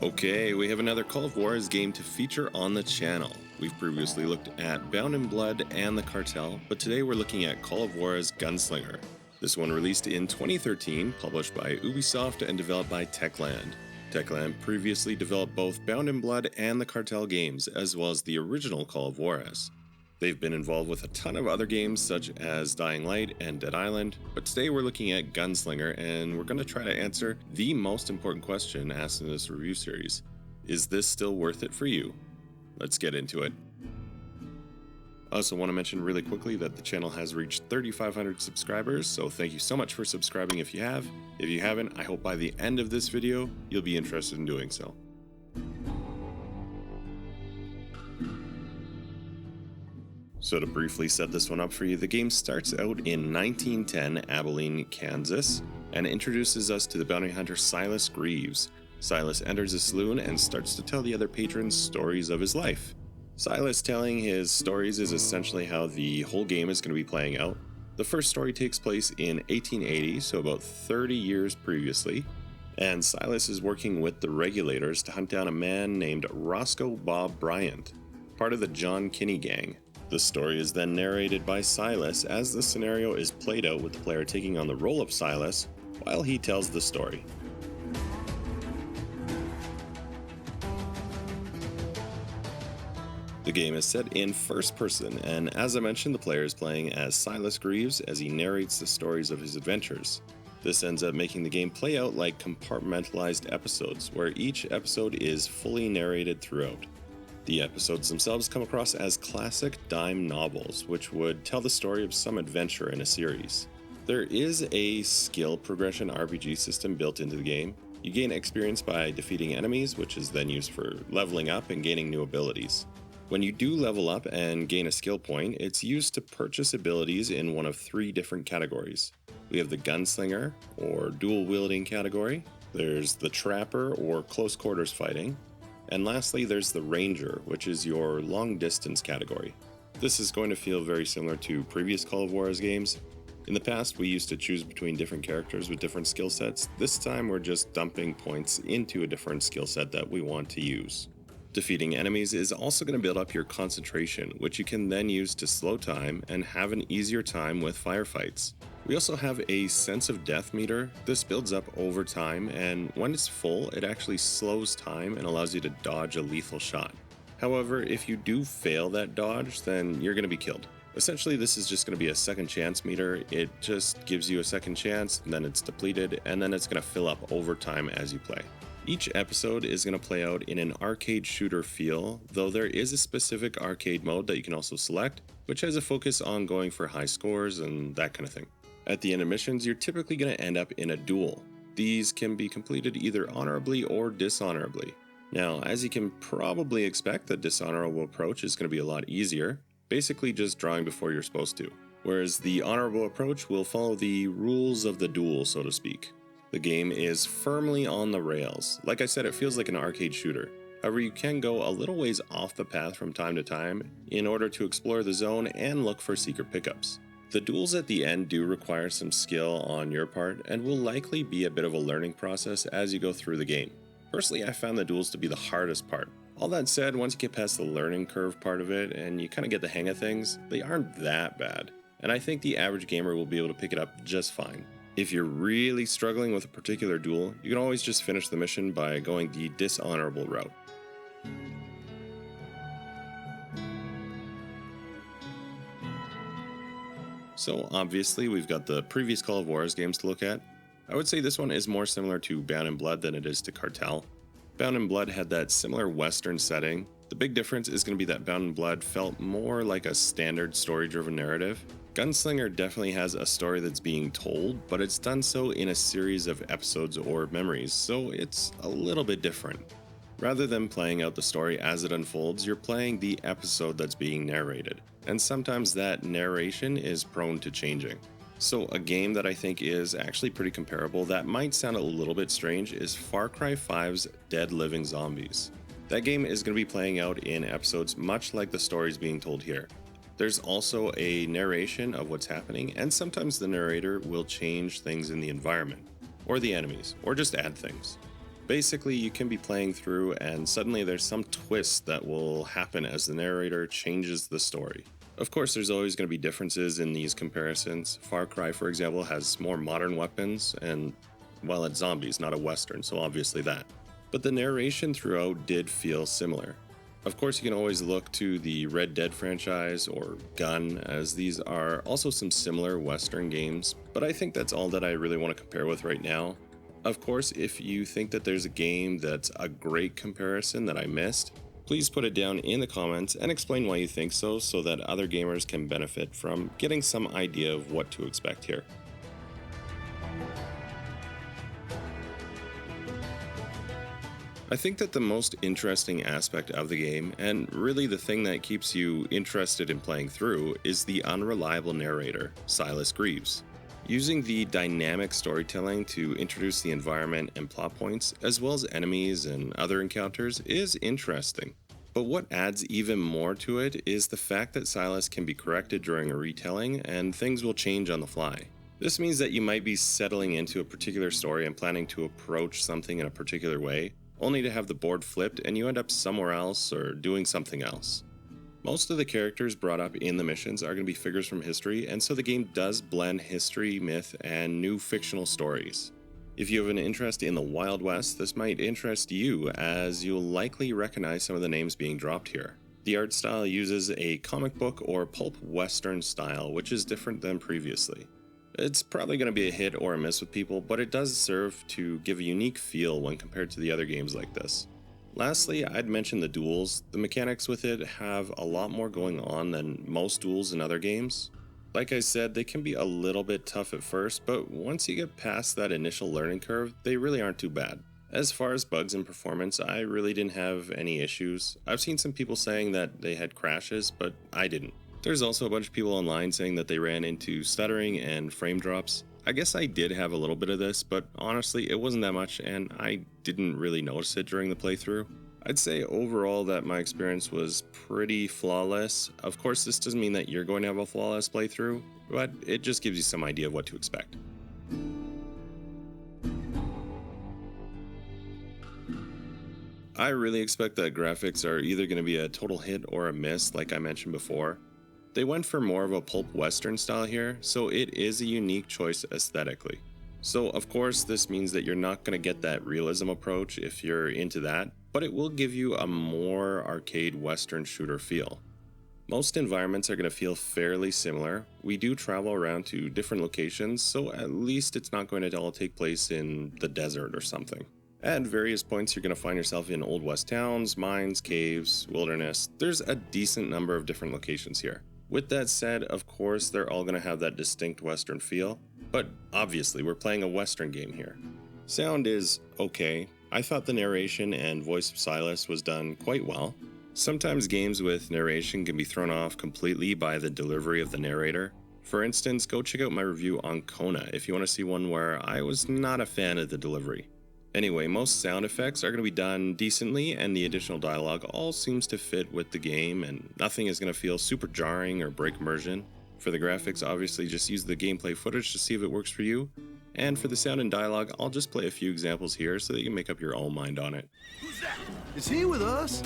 Okay, we have another Call of Juarez game to feature on the channel. We've previously looked at Bound in Blood and the Cartel, but today we're looking at Call of Juarez Gunslinger. This one released in 2013, published by Ubisoft and developed by Techland. Techland previously developed both Bound in Blood and the Cartel games, as well as the original Call of Juarez. They've been involved with a ton of other games such as Dying Light and Dead Island, but today we're looking at Gunslinger and we're going to try to answer the most important question asked in this review series. Is this still worth it for you? Let's get into it. I also want to mention really quickly that the channel has reached 3,500 subscribers, so thank you so much for subscribing if you have. If you haven't, I hope by the end of this video, you'll be interested in doing so. So to briefly set this one up for you, the game starts out in 1910 Abilene, Kansas, and introduces us to the bounty hunter Silas Greaves. Silas enters a saloon and starts to tell the other patrons stories of his life. Silas telling his stories is essentially how the whole game is going to be playing out. The first story takes place in 1880, so about 30 years previously, and Silas is working with the regulators to hunt down a man named Roscoe Bob Bryant, part of the John Kinney gang. The story is then narrated by Silas as the scenario is played out with the player taking on the role of Silas while he tells the story. The game is set in first person, and as I mentioned, the player is playing as Silas Greaves as he narrates the stories of his adventures. This ends up making the game play out like compartmentalized episodes, where each episode is fully narrated throughout. The episodes themselves come across as classic dime novels, which would tell the story of some adventure in a series. There is a skill progression RPG system built into the game. You gain experience by defeating enemies, which is then used for leveling up and gaining new abilities. When you do level up and gain a skill point, it's used to purchase abilities in one of three different categories. We have the Gunslinger, or dual-wielding category. There's the Trapper, or close quarters fighting. And lastly, there's the Ranger, which is your long-distance category. This is going to feel very similar to previous Call of Juarez games. In the past, we used to choose between different characters with different skill sets. This time, we're just dumping points into a different skill set that we want to use. Defeating enemies is also going to build up your concentration, which you can then use to slow time and have an easier time with firefights. We also have a sense of death meter. This builds up over time, and when it's full, it actually slows time and allows you to dodge a lethal shot. However, if you do fail that dodge, then you're going to be killed. Essentially, this is just going to be a second chance meter. It just gives you a second chance, and then it's depleted, and then it's going to fill up over time as you play. Each episode is going to play out in an arcade shooter feel, though there is a specific arcade mode that you can also select, which has a focus on going for high scores and that kind of thing. At the end of missions, you're typically going to end up in a duel. These can be completed either honorably or dishonorably. Now, as you can probably expect, the dishonorable approach is going to be a lot easier, basically just drawing before you're supposed to, whereas the honorable approach will follow the rules of the duel, so to speak. The game is firmly on the rails. Like I said, it feels like an arcade shooter. However, you can go a little ways off the path from time to time in order to explore the zone and look for secret pickups. The duels at the end do require some skill on your part and will likely be a bit of a learning process as you go through the game. Personally, I found the duels to be the hardest part. All that said, once you get past the learning curve part of it and you kind of get the hang of things, they aren't that bad. And I think the average gamer will be able to pick it up just fine. If you're really struggling with a particular duel, you can always just finish the mission by going the dishonorable route. So obviously we've got the previous Call of Juarez games to look at. I would say this one is more similar to Bound in Blood than it is to Cartel. Bound in Blood had that similar western setting. The big difference is going to be that Bound in Blood felt more like a standard story-driven narrative. Gunslinger definitely has a story that's being told, but it's done so in a series of episodes or memories, so it's a little bit different. Rather than playing out the story as it unfolds, you're playing the episode that's being narrated, and sometimes that narration is prone to changing. So a game that I think is actually pretty comparable that might sound a little bit strange is Far Cry 5's Dead Living Zombies. That game is going to be playing out in episodes much like the stories being told here. There's also a narration of what's happening, and sometimes the narrator will change things in the environment, or the enemies, or just add things. Basically, you can be playing through and suddenly there's some twist that will happen as the narrator changes the story. Of course, there's always going to be differences in these comparisons. Far Cry, for example, has more modern weapons, and well, it's zombies, not a Western, so obviously that. But the narration throughout did feel similar. Of course, you can always look to the Red Dead franchise or Gun, as these are also some similar Western games, but I think that's all that I really want to compare with right now. Of course, if you think that there's a game that's a great comparison that I missed, please put it down in the comments and explain why you think so that other gamers can benefit from getting some idea of what to expect here. I think that the most interesting aspect of the game, and really the thing that keeps you interested in playing through, is the unreliable narrator, Silas Greaves. Using the dynamic storytelling to introduce the environment and plot points, as well as enemies and other encounters, is interesting. But what adds even more to it is the fact that Silas can be corrected during a retelling and things will change on the fly. This means that you might be settling into a particular story and planning to approach something in a particular way, only to have the board flipped and you end up somewhere else or doing something else. Most of the characters brought up in the missions are going to be figures from history, and so the game does blend history, myth, and new fictional stories. If you have an interest in the Wild West, this might interest you, as you'll likely recognize some of the names being dropped here. The art style uses a comic book or pulp western style, which is different than previously. It's probably going to be a hit or a miss with people, but it does serve to give a unique feel when compared to the other games like this. Lastly, I'd mention the duels. The mechanics with it have a lot more going on than most duels in other games. Like I said, they can be a little bit tough at first, but once you get past that initial learning curve, they really aren't too bad. As far as bugs and performance, I really didn't have any issues. I've seen some people saying that they had crashes, but I didn't. There's also a bunch of people online saying that they ran into stuttering and frame drops. I guess I did have a little bit of this, but honestly, it wasn't that much and I didn't really notice it during the playthrough. I'd say overall that my experience was pretty flawless. Of course, this doesn't mean that you're going to have a flawless playthrough, but it just gives you some idea of what to expect. I really expect that graphics are either going to be a total hit or a miss, like I mentioned before. They went for more of a pulp western style here, so it is a unique choice aesthetically. So of course this means that you're not going to get that realism approach if you're into that, but it will give you a more arcade western shooter feel. Most environments are going to feel fairly similar. We do travel around to different locations, so at least it's not going to all take place in the desert or something. At various points you're going to find yourself in Old West towns, mines, caves, wilderness. There's a decent number of different locations here. With that said, of course, they're all going to have that distinct Western feel, but obviously we're playing a Western game here. Sound is okay. I thought the narration and voice of Silas was done quite well. Sometimes games with narration can be thrown off completely by the delivery of the narrator. For instance, go check out my review on Kona if you want to see one where I was not a fan of the delivery. Anyway, most sound effects are going to be done decently, and the additional dialogue all seems to fit with the game, and nothing is going to feel super jarring or break immersion. For the graphics, obviously just use the gameplay footage to see if it works for you. And for the sound and dialogue, I'll just play a few examples here so that you can make up your own mind on it. Who's that? Is he with us?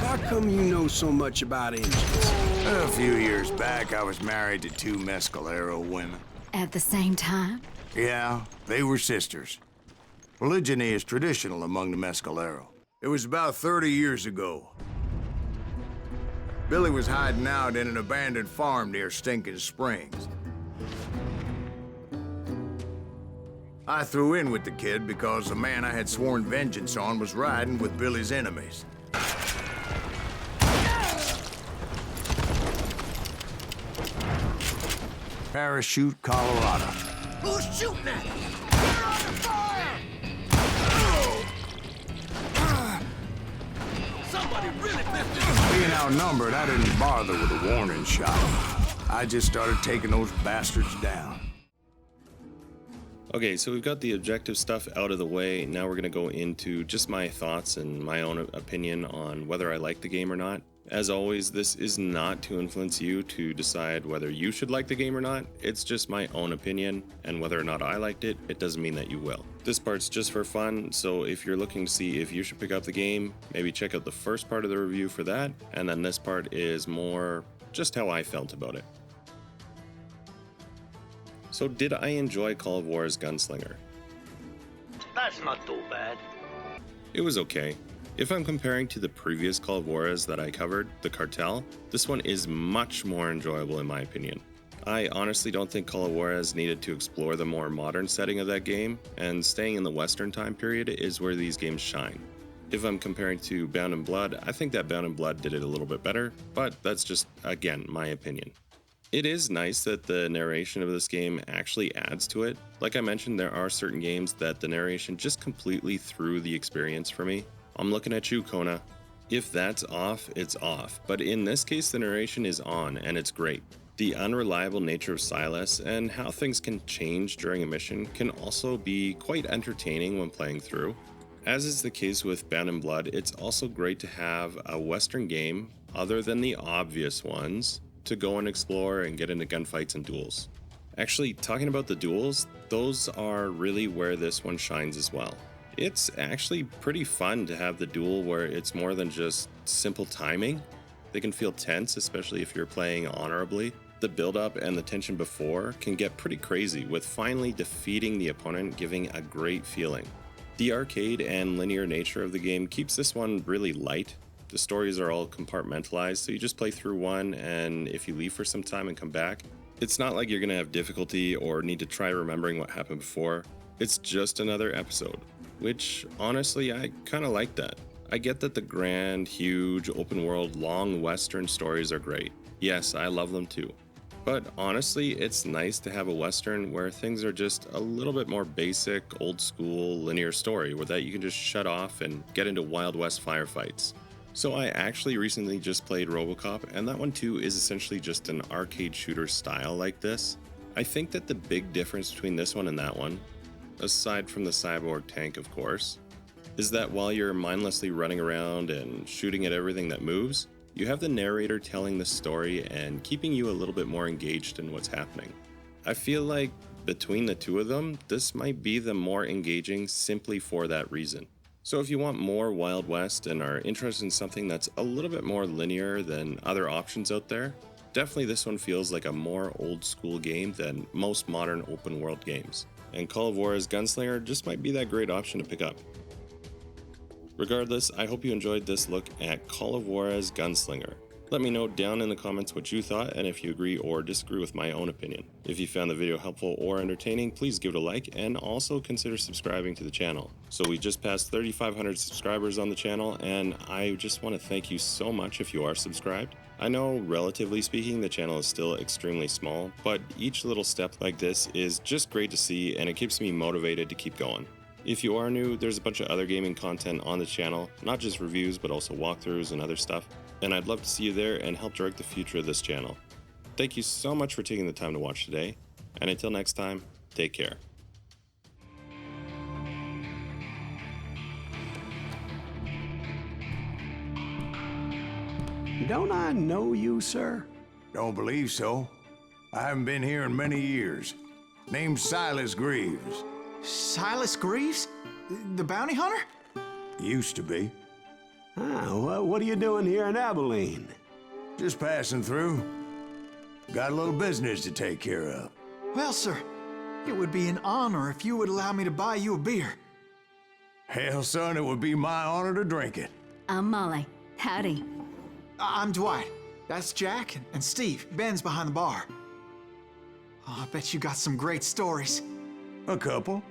How come you know so much about engines? A few years back, I was married to two Mescalero women. At the same time? Yeah, they were sisters. Polygyny is traditional among the Mescalero. It was about 30 years ago. Billy was hiding out in an abandoned farm near Stinking Springs. I threw in with the kid because the man I had sworn vengeance on was riding with Billy's enemies. Parachute, Colorado. Who's shooting at us? We're under fire! Somebody really pissed this. Being outnumbered, I didn't bother with a warning shot. I just started taking those bastards down. Okay, so we've got the objective stuff out of the way. Now we're going to go into just my thoughts and my own opinion on whether I like the game or not. As always, this is not to influence you to decide whether you should like the game or not. It's just my own opinion, and whether or not I liked it, it doesn't mean that you will. This part's just for fun, so if you're looking to see if you should pick up the game, maybe check out the first part of the review for that, and then this part is more just how I felt about it. So did I enjoy Call of Juarez Gunslinger? That's not too bad. It was okay. If I'm comparing to the previous Call of Juarez that I covered, the Cartel, this one is much more enjoyable in my opinion. I honestly don't think Call of Juarez needed to explore the more modern setting of that game, and staying in the Western time period is where these games shine. If I'm comparing to Bound in Blood, I think that Bound in Blood did it a little bit better, but that's just, again, my opinion. It is nice that the narration of this game actually adds to it. Like I mentioned, there are certain games that the narration just completely threw the experience for me. I'm looking at you, Kona. If that's off, it's off. But in this case, the narration is on, and it's great. The unreliable nature of Silas and how things can change during a mission can also be quite entertaining when playing through. As is the case with Bound in Blood, it's also great to have a Western game, other than the obvious ones, to go and explore and get into gunfights and duels. Actually, talking about the duels, those are really where this one shines as well. It's actually pretty fun to have the duel where it's more than just simple timing. They can feel tense, especially if you're playing honorably. The build-up and the tension before can get pretty crazy, with finally defeating the opponent giving a great feeling. The arcade and linear nature of the game keeps this one really light. The stories are all compartmentalized, so you just play through one, and if you leave for some time and come back, it's not like you're going to have difficulty or need to try remembering what happened before. It's just another episode, which honestly I kind of like that. I get that the grand, huge, open world, long Western stories are great. Yes, I love them too. But honestly, it's nice to have a Western where things are just a little bit more basic, old school, linear story, where that you can just shut off and get into Wild West firefights. So I actually recently just played RoboCop, and that one too is essentially just an arcade shooter style like this. I think that the big difference between this one and that one, aside from the cyborg tank of course, is that while you're mindlessly running around and shooting at everything that moves, you have the narrator telling the story and keeping you a little bit more engaged in what's happening. I feel like between the two of them, this might be the more engaging simply for that reason. So if you want more Wild West and are interested in something that's a little bit more linear than other options out there, definitely this one feels like a more old school game than most modern open world games. And Call of Juarez Gunslinger just might be that great option to pick up. Regardless, I hope you enjoyed this look at Call of Juarez Gunslinger. Let me know down in the comments what you thought and if you agree or disagree with my own opinion. If you found the video helpful or entertaining, please give it a like and also consider subscribing to the channel. So we just passed 3,500 subscribers on the channel, and I just want to thank you so much if you are subscribed. I know, relatively speaking, the channel is still extremely small, but each little step like this is just great to see, and it keeps me motivated to keep going. If you are new, there's a bunch of other gaming content on the channel, not just reviews, but also walkthroughs and other stuff, and I'd love to see you there and help direct the future of this channel. Thank you so much for taking the time to watch today, and until next time, take care. Don't I know you, sir? Don't believe so. I haven't been here in many years. Name's Silas Greaves. Silas Greaves? The bounty hunter? Used to be. Well, what are you doing here in Abilene? Just passing through. Got a little business to take care of. Well, sir, it would be an honor if you would allow me to buy you a beer. Hell, son, it would be my honor to drink it. I'm Molly. Howdy. I'm Dwight. That's Jack and Steve. Ben's behind the bar. Oh, I bet you got some great stories. A couple.